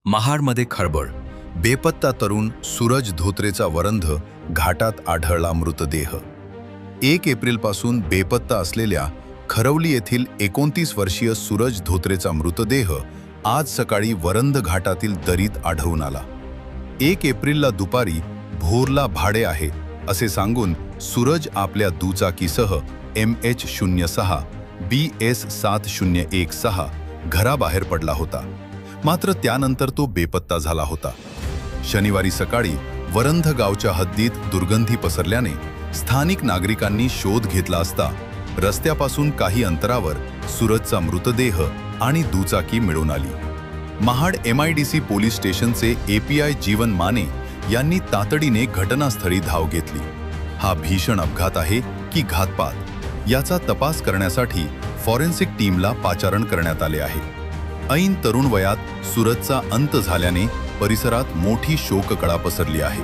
महाडमध्ये खळबळ. बेपत्ता तरुण सूरज धोत्रेचा वरंध घाटात आढळला मृतदेह. 1 एप्रिलपासून बेपत्ता असलेल्या खरवली येथील 29 वर्षीय सूरज धोत्रेचा मृतदेह आज सकाळी वरंध घाटातील दरीत आढळून आला. 1 एप्रिलला दुपारी भोरला भाडे आहे असे सांगून सूरज आपल्या दुचाकीसह MH06 BS 7016 घराबाहेर पडला होता. मात्र त्यानंतर तो बेपत्ता झाला होता. शनिवारी सकाळी वरंध गावच्या हद्दीत दुर्गंधी पसरल्याने स्थानिक नागरिकांनी शोध घेतला असता रस्त्यापासून काही अंतरावर सूरजचा मृतदेह आणि दुचाकी मिळून आली. महाड MIDC पोलीस स्टेशनचे API जीवन माने यांनी तातडीने घटनास्थळी धाव घेतली. हा भीषण अपघात आहे की घातपात याचा तपास करण्यासाठी फॉरेन्सिक टीमला पाचारण करण्यात आले आहे. ऐन तरुण वयात सूरजचा अंत झाल्याने परिसरात मोठी शोककळा पसरली आहे.